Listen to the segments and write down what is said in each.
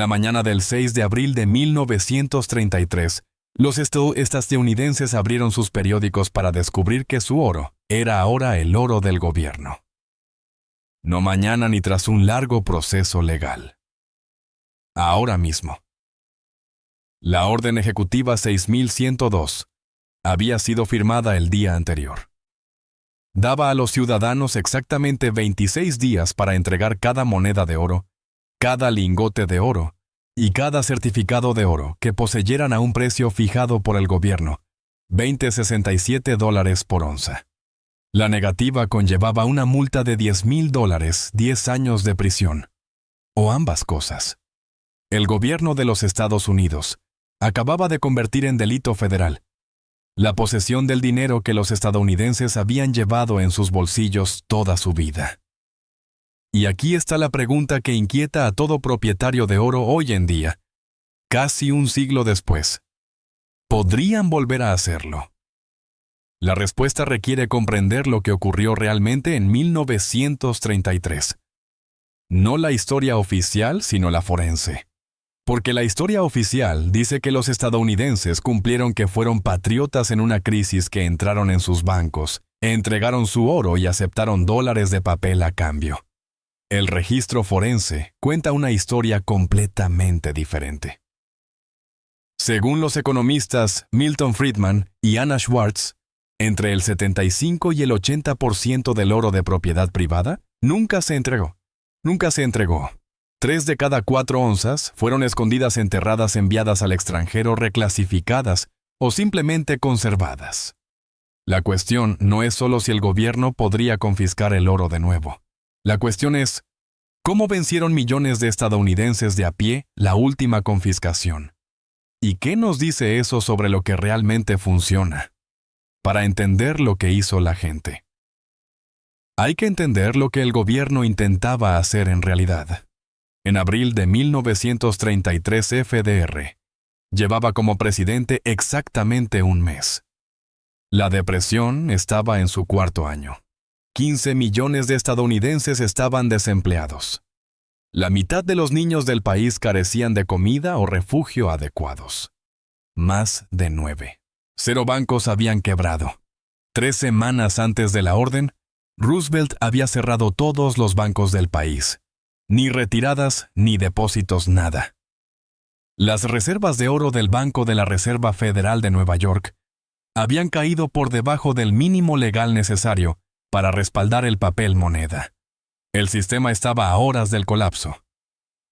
la mañana del 6 de abril de 1933, los estadounidenses abrieron sus periódicos para descubrir que su oro era ahora el oro del gobierno. No mañana ni tras un largo proceso legal. Ahora mismo. La Orden Ejecutiva 6102 había sido firmada el día anterior. Daba a los ciudadanos exactamente 26 días para entregar cada moneda de oro, cada lingote de oro y cada certificado de oro que poseyeran a un precio fijado por el gobierno, $20.67 por onza. La negativa conllevaba una multa de $10,000, 10 años de prisión, o ambas cosas. El gobierno de los Estados Unidos acababa de convertir en delito federal la posesión del dinero que los estadounidenses habían llevado en sus bolsillos toda su vida. Y aquí está la pregunta que inquieta a todo propietario de oro hoy en día, casi un siglo después. ¿Podrían volver a hacerlo? La respuesta requiere comprender lo que ocurrió realmente en 1933. No la historia oficial, sino la forense. Porque la historia oficial dice que los estadounidenses cumplieron que fueron patriotas en una crisis que entraron en sus bancos, entregaron su oro y aceptaron dólares de papel a cambio. El registro forense cuenta una historia completamente diferente. Según los economistas Milton Friedman y Anna Schwartz, entre el 75 y el 80% del oro de propiedad privada nunca se entregó. 3 de cada 4 onzas fueron escondidas, enterradas, enviadas al extranjero, reclasificadas o simplemente conservadas. La cuestión no es solo si el gobierno podría confiscar el oro de nuevo. La cuestión es, ¿cómo vencieron millones de estadounidenses de a pie la última confiscación? ¿Y qué nos dice eso sobre lo que realmente funciona? Para entender lo que hizo la gente, hay que entender lo que el gobierno intentaba hacer en realidad. En abril de 1933, FDR llevaba como presidente exactamente un mes. La depresión estaba en su 4º año. 15 millones de estadounidenses estaban desempleados. La mitad de los niños del país carecían de comida o refugio adecuados. Más de 9. 0 bancos habían quebrado. 3 semanas antes de la orden, Roosevelt había cerrado todos los bancos del país. Ni retiradas, ni depósitos, nada. Las reservas de oro del Banco de la Reserva Federal de Nueva York habían caído por debajo del mínimo legal necesario para respaldar el papel moneda. El sistema estaba a horas del colapso.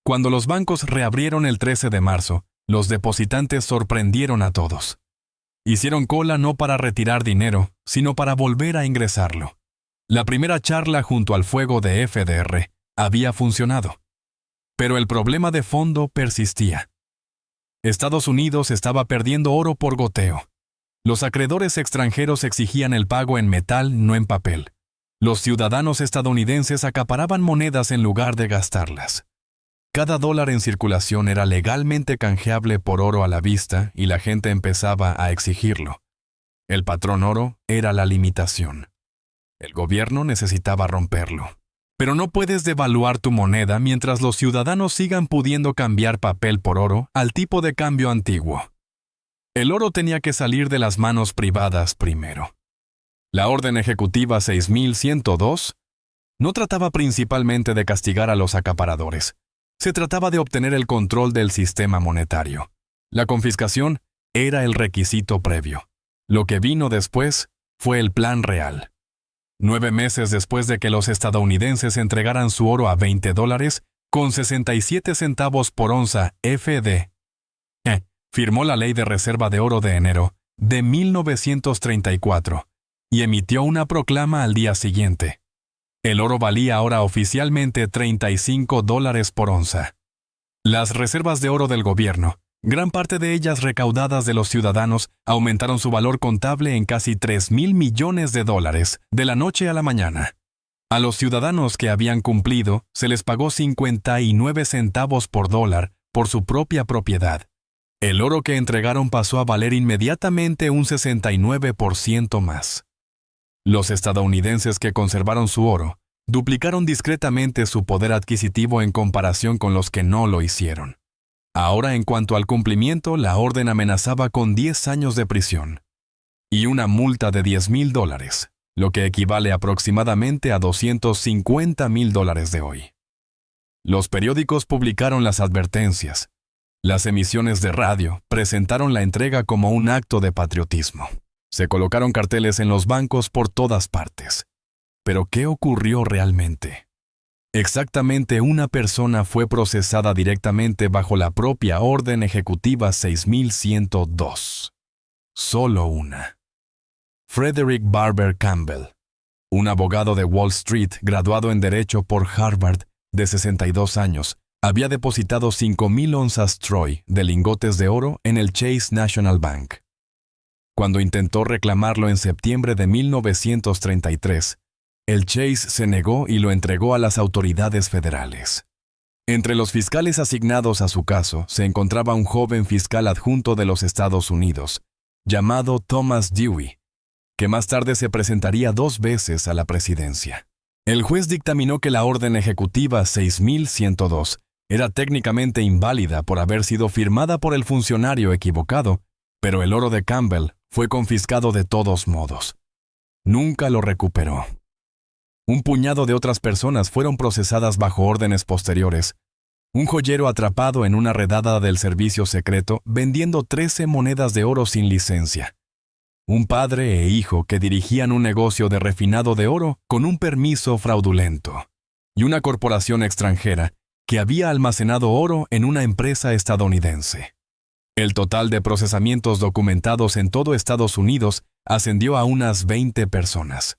Cuando los bancos reabrieron el 13 de marzo, los depositantes sorprendieron a todos. Hicieron cola no para retirar dinero, sino para volver a ingresarlo. La primera charla junto al fuego de FDR había funcionado. Pero el problema de fondo persistía. Estados Unidos estaba perdiendo oro por goteo. Los acreedores extranjeros exigían el pago en metal, no en papel. Los ciudadanos estadounidenses acaparaban monedas en lugar de gastarlas. Cada dólar en circulación era legalmente canjeable por oro a la vista y la gente empezaba a exigirlo. El patrón oro era la limitación. El gobierno necesitaba romperlo. Pero no puedes devaluar tu moneda mientras los ciudadanos sigan pudiendo cambiar papel por oro al tipo de cambio antiguo. El oro tenía que salir de las manos privadas primero. La Orden Ejecutiva 6102 no trataba principalmente de castigar a los acaparadores. Se trataba de obtener el control del sistema monetario. La confiscación era el requisito previo. Lo que vino después fue el plan real. 9 meses después de que los estadounidenses entregaran su oro a $20 con 67 centavos por onza, FD firmó la Ley de Reserva de Oro de enero de 1934 y emitió una proclama al día siguiente. El oro valía ahora oficialmente $35 por onza. Las reservas de oro del gobierno, gran parte de ellas recaudadas de los ciudadanos, aumentaron su valor contable en casi $3,000 millones de la noche a la mañana. A los ciudadanos que habían cumplido se les pagó 59 centavos por dólar por su propia propiedad. El oro que entregaron pasó a valer inmediatamente un 69% más. Los estadounidenses que conservaron su oro duplicaron discretamente su poder adquisitivo en comparación con los que no lo hicieron. Ahora, en cuanto al cumplimiento, la orden amenazaba con 10 años de prisión y una multa de $10,000, lo que equivale aproximadamente a $250,000 de hoy. Los periódicos publicaron las advertencias. Las emisiones de radio presentaron la entrega como un acto de patriotismo. Se colocaron carteles en los bancos por todas partes. ¿Pero qué ocurrió realmente? Exactamente una persona fue procesada directamente bajo la propia Orden Ejecutiva 6102. Solo una. Frederick Barber Campbell, un abogado de Wall Street graduado en Derecho por Harvard de 62 años, había depositado 5,000 onzas Troy de lingotes de oro en el Chase National Bank. Cuando intentó reclamarlo en septiembre de 1933, el Chase se negó y lo entregó a las autoridades federales. Entre los fiscales asignados a su caso se encontraba un joven fiscal adjunto de los Estados Unidos, llamado Thomas Dewey, que más tarde se presentaría 2 veces a la presidencia. El juez dictaminó que la Orden Ejecutiva 6102 era técnicamente inválida por haber sido firmada por el funcionario equivocado, pero el oro de Campbell fue confiscado de todos modos. Nunca lo recuperó. Un puñado de otras personas fueron procesadas bajo órdenes posteriores. Un joyero atrapado en una redada del servicio secreto vendiendo 13 monedas de oro sin licencia. Un padre e hijo que dirigían un negocio de refinado de oro con un permiso fraudulento. Y una corporación extranjera que había almacenado oro en una empresa estadounidense. El total de procesamientos documentados en todo Estados Unidos ascendió a unas 20 personas.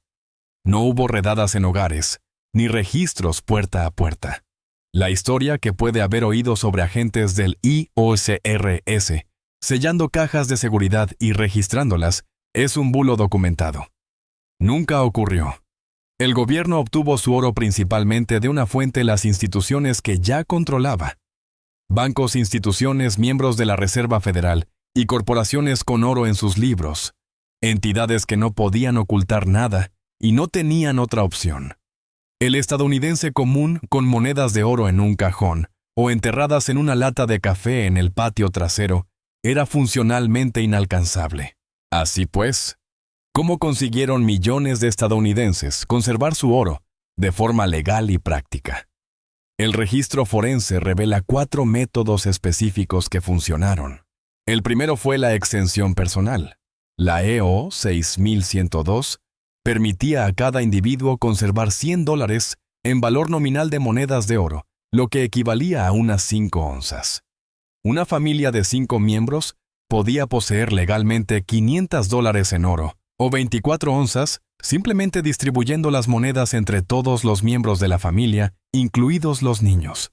No hubo redadas en hogares, ni registros puerta a puerta. La historia que puede haber oído sobre agentes del IRS, sellando cajas de seguridad y registrándolas, es un bulo documentado. Nunca ocurrió. El gobierno obtuvo su oro principalmente de una fuente las instituciones que ya controlaba. Bancos, instituciones, miembros de la Reserva Federal y corporaciones con oro en sus libros. Entidades que no podían ocultar nada y no tenían otra opción. El estadounidense común con monedas de oro en un cajón o enterradas en una lata de café en el patio trasero era funcionalmente inalcanzable. Así pues, ¿cómo consiguieron millones de estadounidenses conservar su oro de forma legal y práctica? El registro forense revela 4 métodos específicos que funcionaron. El primero fue la exención personal. La EO 6102 permitía a cada individuo conservar $100 en valor nominal de monedas de oro, lo que equivalía a unas 5 onzas. Una familia de 5 miembros podía poseer legalmente $500 en oro, o 24 onzas, simplemente distribuyendo las monedas entre todos los miembros de la familia, incluidos los niños.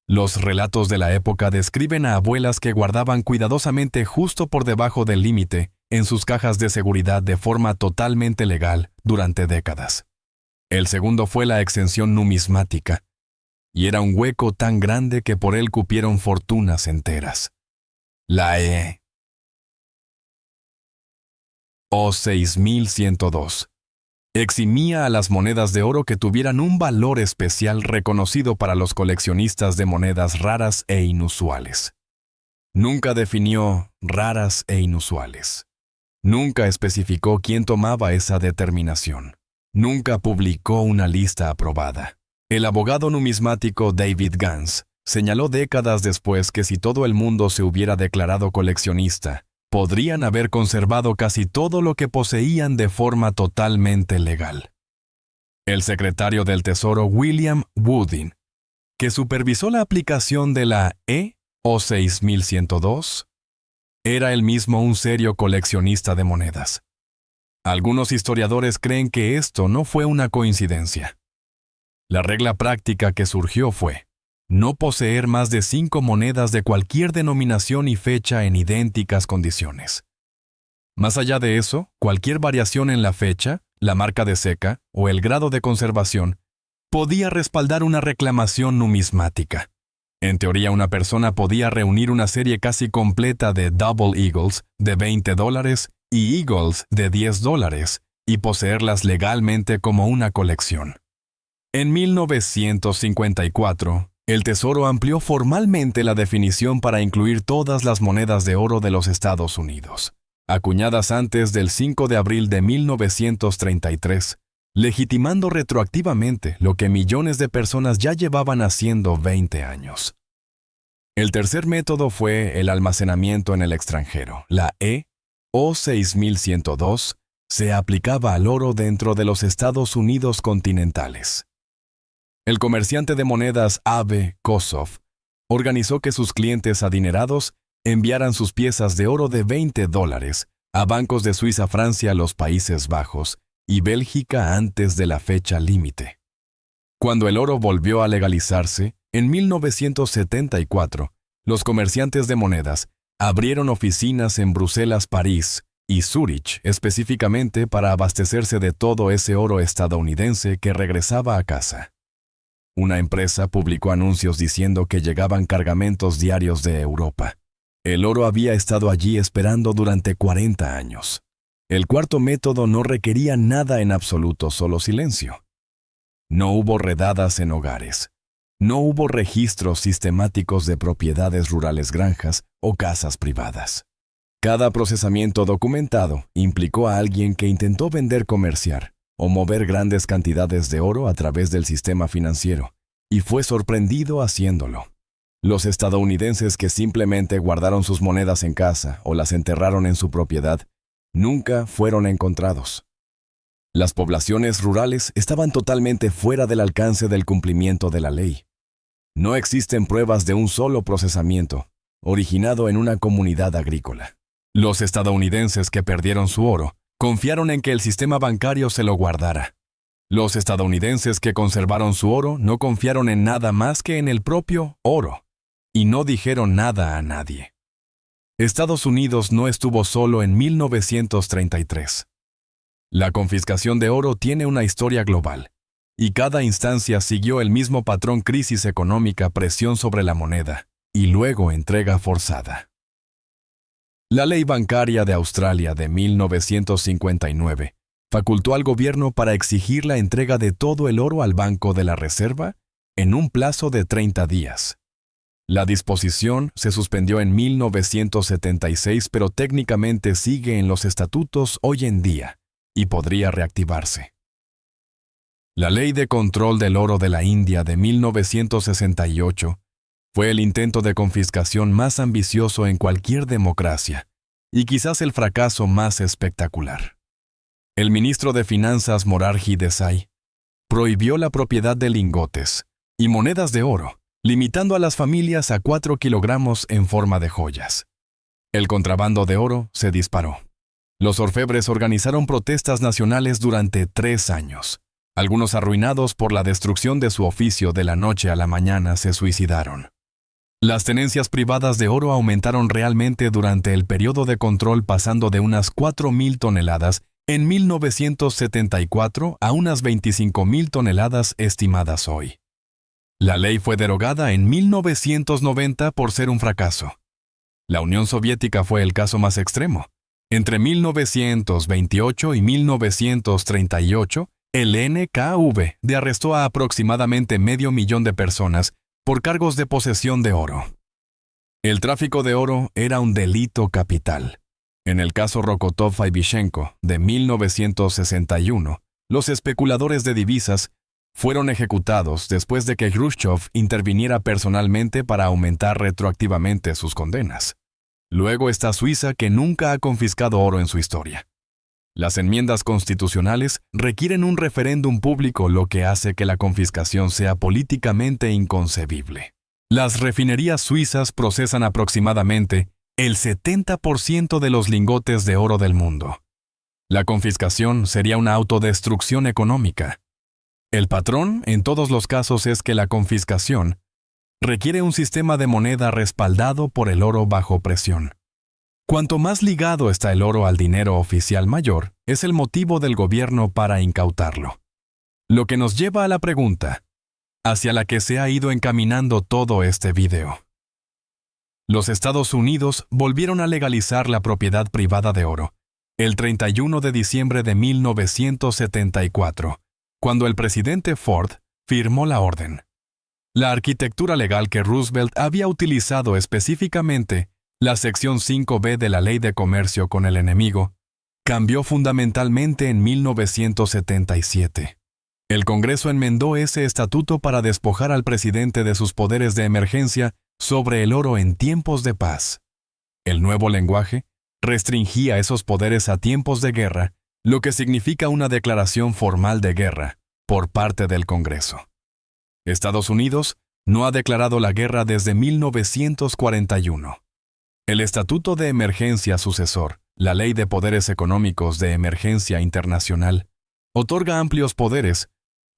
Los relatos de la época describen a abuelas que guardaban cuidadosamente justo por debajo del límite en sus cajas de seguridad de forma totalmente legal durante décadas. El segundo fue la exención numismática, y era un hueco tan grande que por él cupieron fortunas enteras. La EO 6102 eximía a las monedas de oro que tuvieran un valor especial reconocido para los coleccionistas de monedas raras e inusuales. Nunca definió raras e inusuales. Nunca especificó quién tomaba esa determinación. Nunca publicó una lista aprobada. El abogado numismático David Gans señaló décadas después que si todo el mundo se hubiera declarado coleccionista, podrían haber conservado casi todo lo que poseían de forma totalmente legal. El secretario del Tesoro William Woodin, que supervisó la aplicación de la EO 6102, era él mismo un serio coleccionista de monedas. Algunos historiadores creen que esto no fue una coincidencia. La regla práctica que surgió fue no poseer más de 5 monedas de cualquier denominación y fecha en idénticas condiciones. Más allá de eso, cualquier variación en la fecha, la marca de seca o el grado de conservación podía respaldar una reclamación numismática. En teoría, una persona podía reunir una serie casi completa de Double Eagles de $20 y Eagles de $10 y poseerlas legalmente como una colección. En 1954, El Tesoro amplió formalmente la definición para incluir todas las monedas de oro de los Estados Unidos, acuñadas antes del 5 de abril de 1933, legitimando retroactivamente lo que millones de personas ya llevaban haciendo 20 años. El tercer método fue el almacenamiento en el extranjero. La o 6102 se aplicaba al oro dentro de los Estados Unidos continentales. El comerciante de monedas A.B. Kossoff organizó que sus clientes adinerados enviaran sus piezas de oro de $20 a bancos de Suiza, Francia, los Países Bajos y Bélgica antes de la fecha límite. Cuando el oro volvió a legalizarse, en 1974, los comerciantes de monedas abrieron oficinas en Bruselas, París y Zúrich específicamente para abastecerse de todo ese oro estadounidense que regresaba a casa. Una empresa publicó anuncios diciendo que llegaban cargamentos diarios de Europa. El oro había estado allí esperando durante 40 años. El cuarto método no requería nada en absoluto, solo silencio. No hubo redadas en hogares. No hubo registros sistemáticos de propiedades rurales, granjas o casas privadas. Cada procesamiento documentado implicó a alguien que intentó vender, comerciar o mover grandes cantidades de oro a través del sistema financiero, y fue sorprendido haciéndolo. Los estadounidenses que simplemente guardaron sus monedas en casa o las enterraron en su propiedad nunca fueron encontrados. Las poblaciones rurales estaban totalmente fuera del alcance del cumplimiento de la ley. No existen pruebas de un solo procesamiento originado en una comunidad agrícola. Los estadounidenses que perdieron su oro confiaron en que el sistema bancario se lo guardara. Los estadounidenses que conservaron su oro no confiaron en nada más que en el propio oro, y no dijeron nada a nadie. Estados Unidos no estuvo solo en 1933. La confiscación de oro tiene una historia global, y cada instancia siguió el mismo patrón: crisis económica, presión sobre la moneda, y luego entrega forzada. La Ley Bancaria de Australia de 1959 facultó al gobierno para exigir la entrega de todo el oro al Banco de la Reserva en un plazo de 30 días. La disposición se suspendió en 1976, pero técnicamente sigue en los estatutos hoy en día y podría reactivarse. La Ley de Control del Oro de la India de 1968 fue el intento de confiscación más ambicioso en cualquier democracia y quizás el fracaso más espectacular. El ministro de Finanzas Morarji Desai prohibió la propiedad de lingotes y monedas de oro, limitando a las familias a 4 kilogramos en forma de joyas. El contrabando de oro se disparó. Los orfebres organizaron protestas nacionales durante 3 años. Algunos, arruinados por la destrucción de su oficio de la noche a la mañana, se suicidaron. Las tenencias privadas de oro aumentaron realmente durante el periodo de control, pasando de unas 4.000 toneladas en 1974 a unas 25.000 toneladas estimadas hoy. La ley fue derogada en 1990 por ser un fracaso. La Unión Soviética fue el caso más extremo. Entre 1928 y 1938, el NKVD arrestó a aproximadamente 500.000 de personas por cargos de posesión de oro. El tráfico de oro era un delito capital. En el caso Rokotov-Aibishenko de 1961, los especuladores de divisas fueron ejecutados después de que Khrushchev interviniera personalmente para aumentar retroactivamente sus condenas. Luego está Suiza, que nunca ha confiscado oro en su historia. Las enmiendas constitucionales requieren un referéndum público, lo que hace que la confiscación sea políticamente inconcebible. Las refinerías suizas procesan aproximadamente el 70% de los lingotes de oro del mundo. La confiscación sería una autodestrucción económica. El patrón en todos los casos es que la confiscación requiere un sistema de moneda respaldado por el oro bajo presión. Cuanto más ligado está el oro al dinero oficial, mayor es el motivo del gobierno para incautarlo. Lo que nos lleva a la pregunta, hacia la que se ha ido encaminando todo este video. Los Estados Unidos volvieron a legalizar la propiedad privada de oro el 31 de diciembre de 1974, cuando el presidente Ford firmó la orden. La arquitectura legal que Roosevelt había utilizado específicamente, la sección 5B de la Ley de Comercio con el Enemigo, cambió fundamentalmente en 1977. El Congreso enmendó ese estatuto para despojar al presidente de sus poderes de emergencia sobre el oro en tiempos de paz. El nuevo lenguaje restringía esos poderes a tiempos de guerra, lo que significa una declaración formal de guerra por parte del Congreso. Estados Unidos no ha declarado la guerra desde 1941. El Estatuto de Emergencia sucesor, la Ley de Poderes Económicos de Emergencia Internacional, otorga amplios poderes,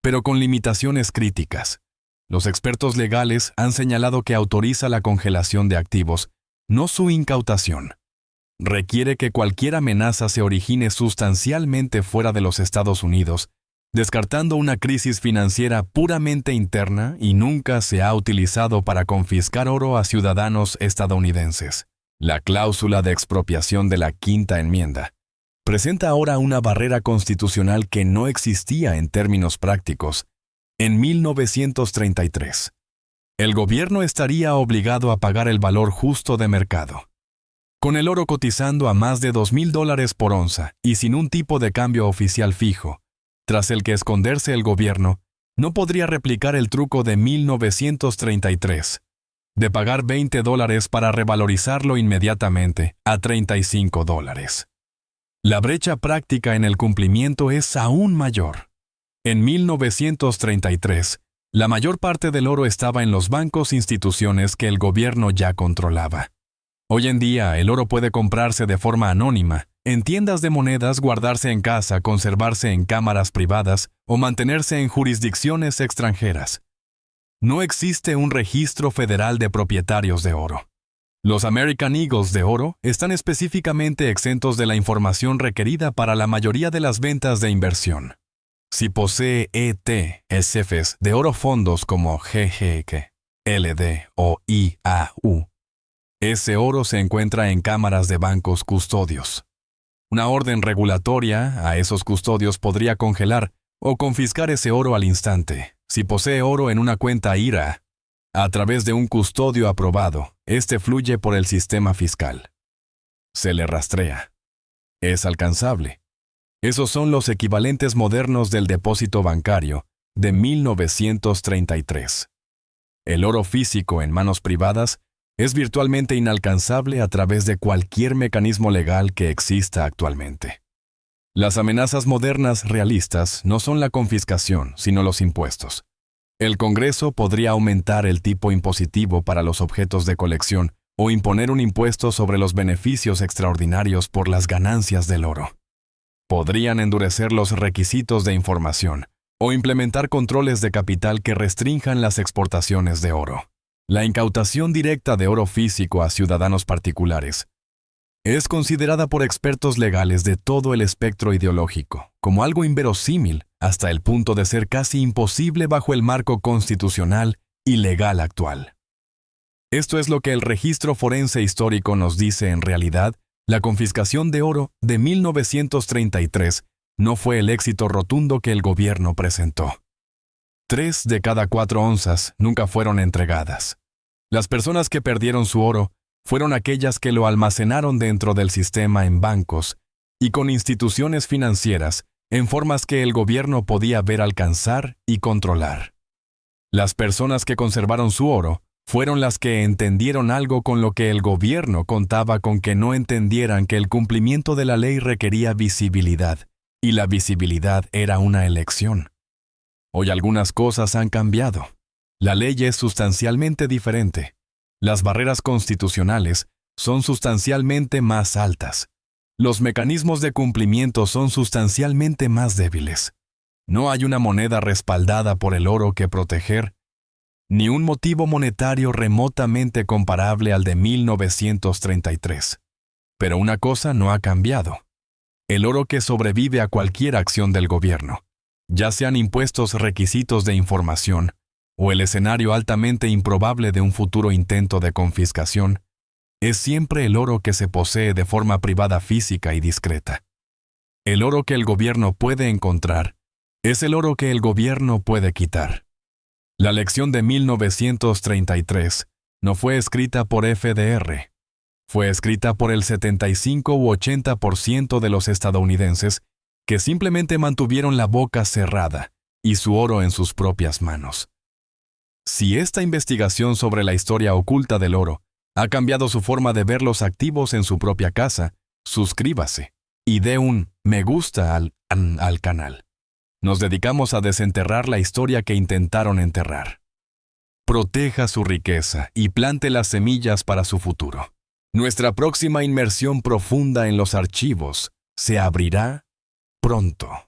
pero con limitaciones críticas. Los expertos legales han señalado que autoriza la congelación de activos, no su incautación. Requiere que cualquier amenaza se origine sustancialmente fuera de los Estados Unidos, descartando una crisis financiera puramente interna, y nunca se ha utilizado para confiscar oro a ciudadanos estadounidenses. La cláusula de expropiación de la Quinta Enmienda presenta ahora una barrera constitucional que no existía en términos prácticos en 1933. El gobierno estaría obligado a pagar el valor justo de mercado. Con el oro cotizando a más de $2,000 por onza y sin un tipo de cambio oficial fijo, tras el que esconderse el gobierno, no podría replicar el truco de 1933, de pagar $20 para revalorizarlo inmediatamente a $35. La brecha práctica en el cumplimiento es aún mayor. En 1933, la mayor parte del oro estaba en los bancos e instituciones que el gobierno ya controlaba. Hoy en día, el oro puede comprarse de forma anónima, en tiendas de monedas, guardarse en casa, conservarse en cámaras privadas o mantenerse en jurisdicciones extranjeras. No existe un registro federal de propietarios de oro. Los American Eagles de oro están específicamente exentos de la información requerida para la mayoría de las ventas de inversión. Si posee ETFs de oro fondos como GGK, LD o IAU, ese oro se encuentra en cámaras de bancos custodios. Una orden regulatoria a esos custodios podría congelar o confiscar ese oro al instante. Si posee oro en una cuenta IRA, a través de un custodio aprobado, este fluye por el sistema fiscal. Se le rastrea. Es alcanzable. Esos son los equivalentes modernos del depósito bancario de 1933. El oro físico en manos privadas es virtualmente inalcanzable a través de cualquier mecanismo legal que exista actualmente. Las amenazas modernas realistas no son la confiscación, sino los impuestos. El Congreso podría aumentar el tipo impositivo para los objetos de colección o imponer un impuesto sobre los beneficios extraordinarios por las ganancias del oro. Podrían endurecer los requisitos de información o implementar controles de capital que restrinjan las exportaciones de oro. La incautación directa de oro físico a ciudadanos particulares es considerada por expertos legales de todo el espectro ideológico como algo inverosímil hasta el punto de ser casi imposible bajo el marco constitucional y legal actual. Esto es lo que el registro forense histórico nos dice. En realidad, la confiscación de oro de 1933 no fue el éxito rotundo que el gobierno presentó. 3 de cada 4 onzas nunca fueron entregadas. Las personas que perdieron su oro fueron aquellas que lo almacenaron dentro del sistema en bancos y con instituciones financieras en formas que el gobierno podía ver alcanzar y controlar. Las personas que conservaron su oro fueron las que entendieron algo con lo que el gobierno contaba con que no entendieran, que el cumplimiento de la ley requería visibilidad, y la visibilidad era una elección. Hoy algunas cosas han cambiado. La ley es sustancialmente diferente. Las barreras constitucionales son sustancialmente más altas. Los mecanismos de cumplimiento son sustancialmente más débiles. No hay una moneda respaldada por el oro que proteger, ni un motivo monetario remotamente comparable al de 1933. Pero una cosa no ha cambiado. El oro que sobrevive a cualquier acción del gobierno, ya sean impuestos, requisitos de información, o el escenario altamente improbable de un futuro intento de confiscación, es siempre el oro que se posee de forma privada, física y discreta. El oro que el gobierno puede encontrar es el oro que el gobierno puede quitar. La lección de 1933 no fue escrita por FDR. Fue escrita por el 75 u 80% de los estadounidenses que simplemente mantuvieron la boca cerrada y su oro en sus propias manos. Si esta investigación sobre la historia oculta del oro ha cambiado su forma de ver los activos en su propia casa, suscríbase y dé un me gusta al canal. Nos dedicamos a desenterrar la historia que intentaron enterrar. Proteja su riqueza y plante las semillas para su futuro. Nuestra próxima inmersión profunda en los archivos se abrirá pronto.